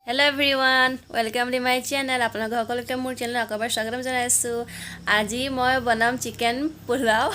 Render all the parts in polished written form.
Hello everyone, welcome to my channel. আপোনালোক সকলোকে মোৰ চেনেল আকবাৰ স্বাগতম জনাইছো। আজি মই বনাম চিকেন পোলাও।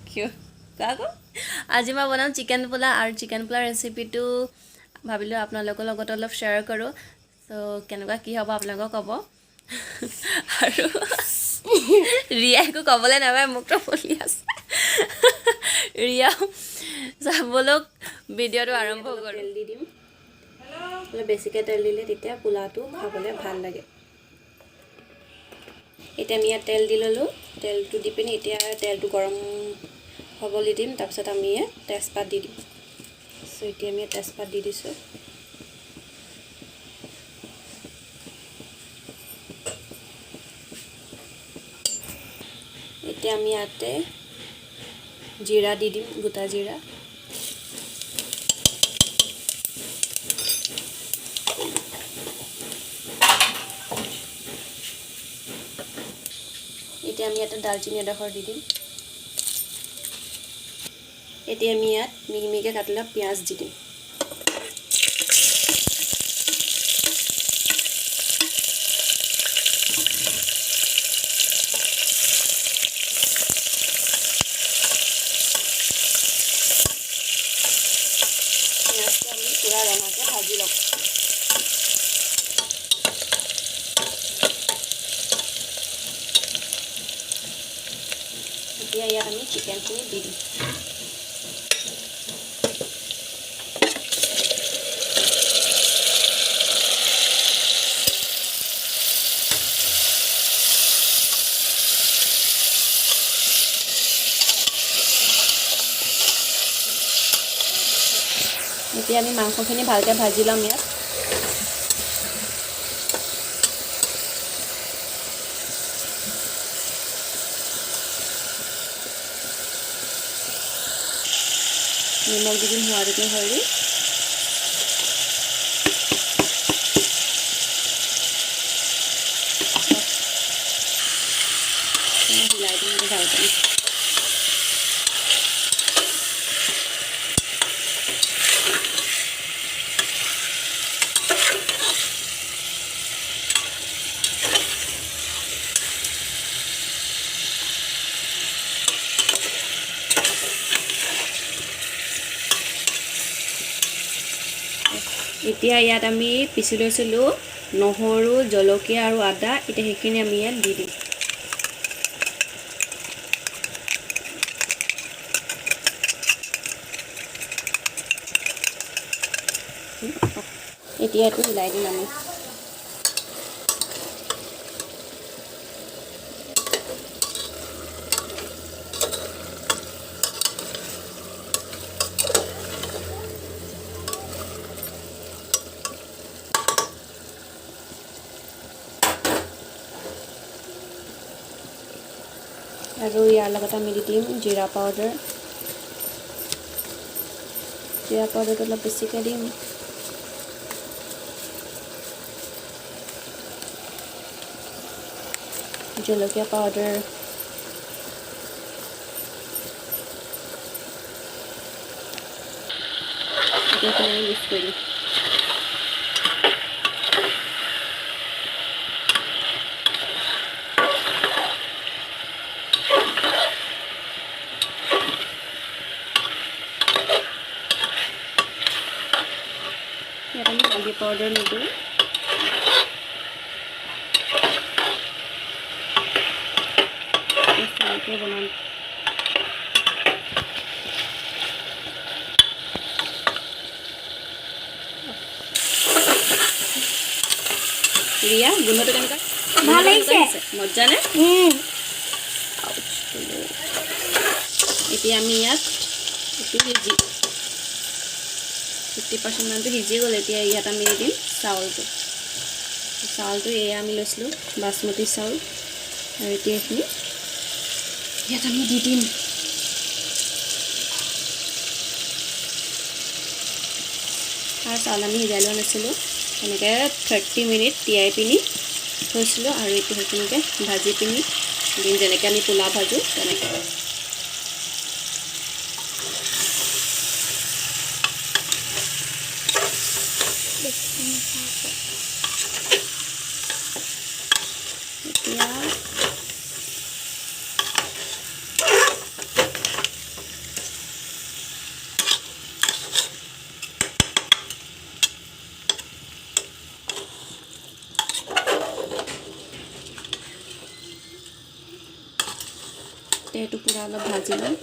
কিয় কাকো আজি মই বনাম চিকেন পোলাও আৰু চিকেন পোলাও ৰেচিপিটো ভাবিলো আপোনালোকৰ লগত অলপ শ্বেয়াৰ কৰো। সো কেনেকুৱা কি হ'ব আপোনালোকক ক'ব। আৰু ৰিয়াকো ক'বলে নাপায় মুখটো ফুলি আছে। ৰিয়া চাবলক ভিডিঅ'টো আৰম্ভ কৰো। তেল দি দিম। বেছিকৈ তেল দিলে তেতিয়া পোলাওটো খাবলৈ ভাল লাগে। এতিয়া আমি ইয়াত তেল দি ল'লোঁ। তেলটো দি পিনি এতিয়া তেলটো গৰম হ'বলৈ দিম। তাৰপিছত আমি তেজপাত দি দিম। চ' এতিয়া আমি তেজপাত দি দিছোঁ। এতিয়া আমি ইয়াতে জিৰা দি দিম, গোটা জিৰা। এতিয়া আমি ইয়াতে দালচিনি এডোখৰ দি দিম। এতিয়া আমি ইয়াত মিহি মিহিকৈ কাটি লোৱা পিঁয়াজ দি দিম। পিঁয়াজটো আমি পূৰা ৰঙাকৈ ভাজি ল'ম। এতিয়া ইয়াত আমি চিকেনখিনি দি দিম। এতিয়া আমি মাংসখিনি ভালকৈ ভাজি ল'ম ইয়াত। নিমখ দি দিম সোৱাদটো সৰি। হিলাই দিম ভালকৈ। এতিয়া ইয়াত আমি পিচি লৈছিলোঁ নহৰু, জলকীয়া আৰু আদা। এতিয়া সেইখিনি আমি ইয়াত দি দিম। এতিয়া এইটো হিলাই দিম আমি। আৰু ইয়াৰ লগত আমি দি দিম জিৰা পাউডাৰ। জিৰা পাউডাৰটো অলপ বেছিকৈ দিম। জলকীয়া পাউডাৰ। এইখিনি আমি মিক্স কৰি দিম। ইয়াত আমি হালধি পাউডাৰ নিদিওঁ। তেনেকৈ বনাম। ৰিয়া গোন্ধটো কেনেকুৱা? ভাল লাগিছে। মজা নে? এতিয়া আমি ইয়াত এইটো 50% মানটো সিজি গ'ল। এতিয়া ইয়াত আমি দি দিম চাউলটো। চাউলটো এয়া আমি লৈছিলোঁ বাসমতি চাউল। আৰু এতিয়া এইখিনি ইয়াত আমি দি দিম। আৰু চাউল আমি সিজাই লোৱা নাছিলোঁ। এনেকৈ 30 মিনিট তিয়াই পিনি থৈছিলোঁ। আৰু এইটো সেইখিনিকে ভাজি পিনি দিম, যেনেকৈ আমি পোলাও ভাজোঁ তেনেকৈ। এতিয়া এইটো পূৰা অলপ ভাজি ল'ম,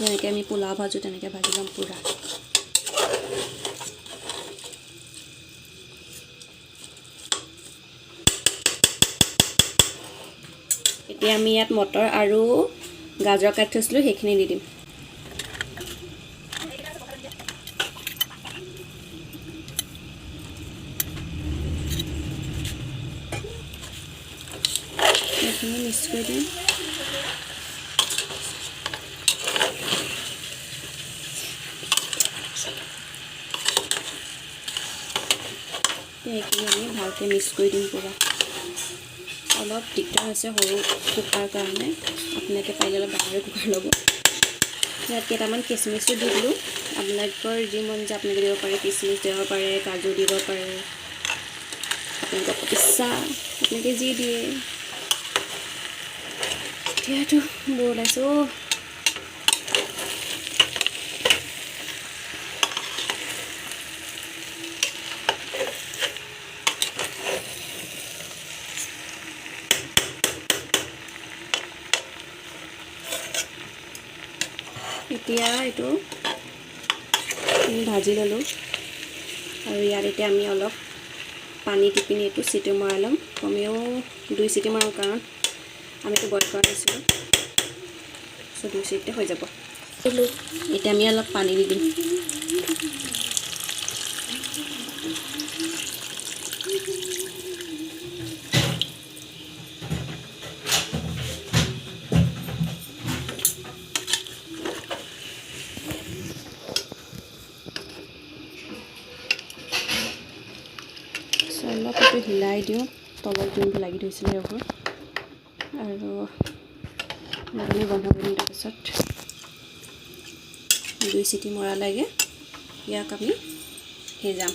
যেনেকৈ আমি পোলাও ভাজোঁ তেনেকৈ ভাজি ল'ম পূৰা। এতিয়া আমি ইয়াত মটৰ আৰু গাজৰ কাটি থৈছিলোঁ সেইখিনি দি দিম। এইখিনি মিক্স কৰি দিম। এইখিনি আমি ভালকৈ মিক্স কৰি দিম পূৰা। অলপ দিগদাৰ হৈছে সৰু কুকাৰ কাৰণে, আপোনালোকে পাৰিলে অলপ ডাঙৰ কুকাৰ ল'ব। ইয়াত কেইটামান কিচমিচো দি দিলোঁ, আপোনালোকৰ যি মন যায় আপোনালোকে দিব পাৰে, কিচমিচ দিব পাৰে, কাজু দিব পাৰে, আপোনালোকৰ ইচ্ছা আপোনালোকে যি দিয়ে। এতিয়াতো বৰ ওলাইছোঁ। এতিয়া এইটো ভাজি ল'লোঁ আৰু ইয়াত এতিয়া আমি অলপ পানী দি পিনি এইটো চিটি মৰাই ল'ম। কমেও 2 চিটি মাৰোঁ, কাৰণ আমিতো বইল কৰা নাছিলোঁ, চ' 2 চিটিতে হৈ যাব। এতিয়া আমি অলপ পানী দি দিম। অলপ এইটো হিলাই দিওঁ, তলত যোনটো লাগি থৈছিলে এইবোৰ, আৰু আমি বন্ধ কৰি দিম। তাৰপিছত 2 চিটি মৰালৈকে ইয়াক আমি সিজাম।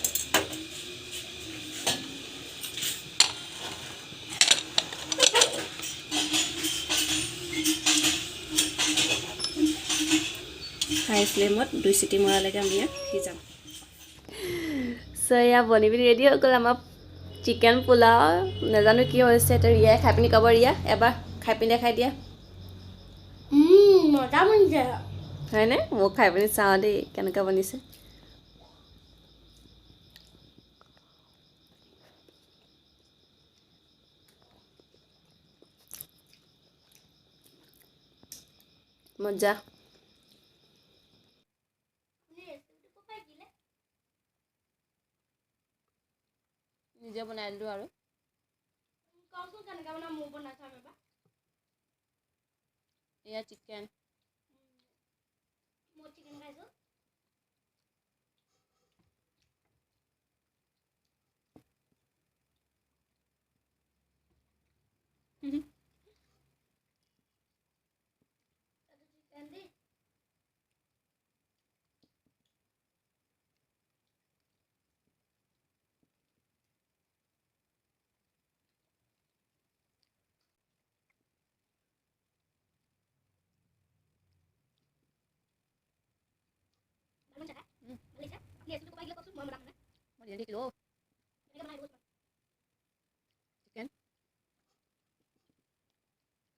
হাই ফ্লেমত 2 চিটি মৰালৈকে আমি ইয়াক সিজাম। চ' এয়া বনি পিনি ৰেডি হৈ গ'ল আমাৰ চিকেন পোলাও। নাজানো কি হৈছে, এতিয়া ৰিয়াই খাই পিনি ক'ব। ৰিয়া এবাৰ খাই পিনি দেখাই দিয়া। মজা বনিছে হয়নে? মোক খাই পিনি চাওঁ দেই কেনেকৈ বনিছে। মজা। নিজে বনাই দিলোঁ আৰু এয়া চিকেন।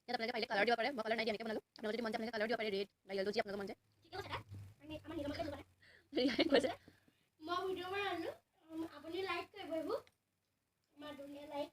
ইয়াত আপোনালোকে পাৰিলে কালাৰ দিব পাৰে, মই কালাৰ নাই দিয়া, এনেকৈ বনালোঁ। আপোনালোকে যদি মন যায় আপোনালোকে কালাৰ দিব পাৰে, ৰেড বা য়েল্লো যি আপোনালোকৰ মন যায়। কৈছে মই ভিডিঅ' বনালোঁ, আপুনি লাইক কৰিব এইবোৰ, আমাৰ ধুনীয়া লাইক।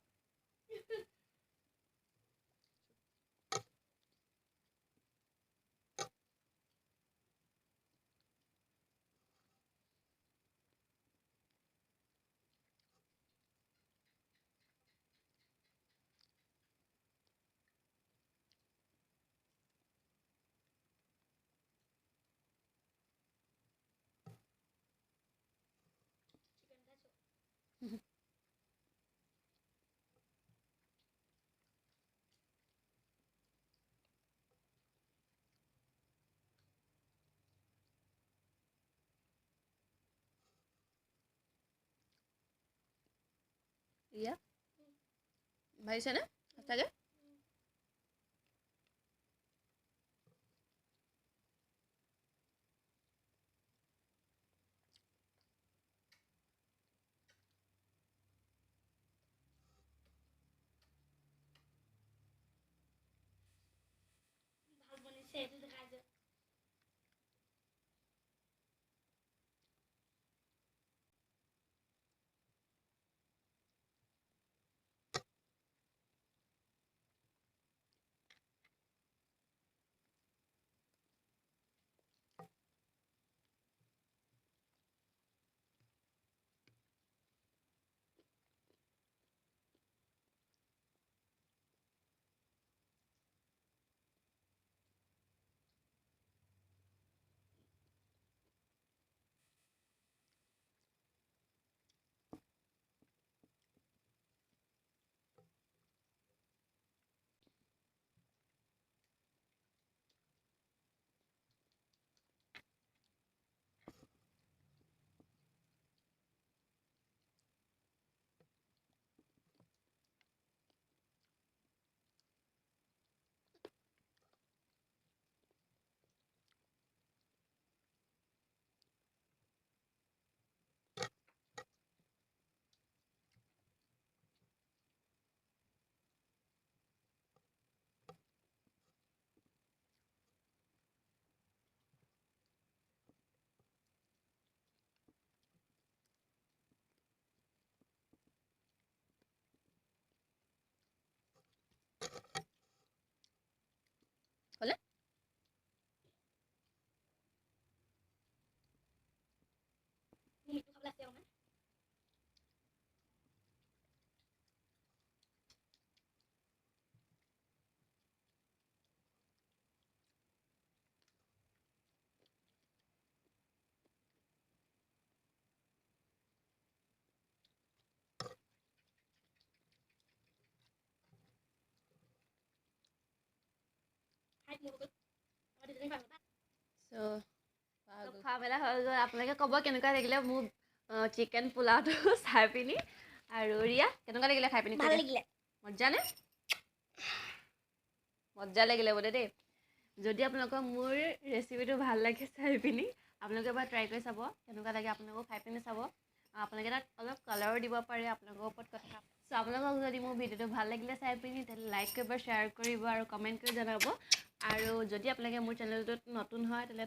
ৰিয়া ভাজিছেনে সঁচাকৈ? সেইটো দেখা যায় হ'লে মিঠু খাবলৈ আছে অকণমান খাই মোৰ লগত আমাৰ দুজনী ভাল পাবা চ' খোৱা মেলা হৈ গ'ল আপোনালোকে ক'ব কেনেকুৱা লাগিলে মোৰ চিকেন পোলাওটো চাই পিনি আৰু ৰিয়া কেনেকুৱা লাগিলে খাই পিনি ভাল লাগিলে মজ্জা নে মজ্জা লাগিলে বোলে দেই যদি আপোনালোকৰ মোৰ ৰেচিপিটো ভাল লাগে চাই পিনি আপোনালোকে এবাৰ ট্ৰাই কৰি চাব কেনেকুৱা লাগে আপোনালোকেও খাই পিনি চাব আপোনালোকে তাত অলপ কালাৰো দিব পাৰে আপোনালোকৰ ওপৰত কথা চ' আপোনালোকক যদি মোৰ ভিডিঅ'টো ভাল লাগিলে চাই পিনি তেন্তে লাইক কৰিব শ্বেয়াৰ কৰিব আৰু কমেণ্ট কৰি জনাব আৰু যদি আপোনালোকে মোৰ চেনেলটোত নতুন হয় তেন্তে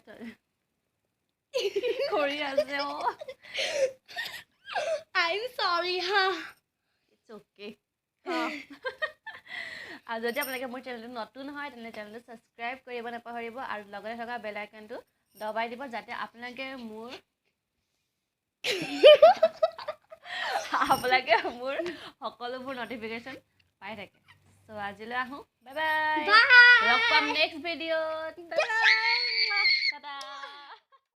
কৰি আছে I'm sorry হা ইটছ অ'কে আৰু যদি আপোনালোকে মোৰ চেনেলটো নতুন হয় তেন্তে চেনেলটো ছাবস্ক্ৰাইব কৰিব নাপাহৰিব আৰু লগতে থকা বেল আইকনটো দবাই দিব যাতে আপোনালোকে মোৰ সকলোবোৰ নটিফিকেশ্যন পাই থাকে চ' আজিলৈ আহোঁ বাই বাই লগ পাম নেক্সট ভিডিঅ'ত বাই বাই টাটা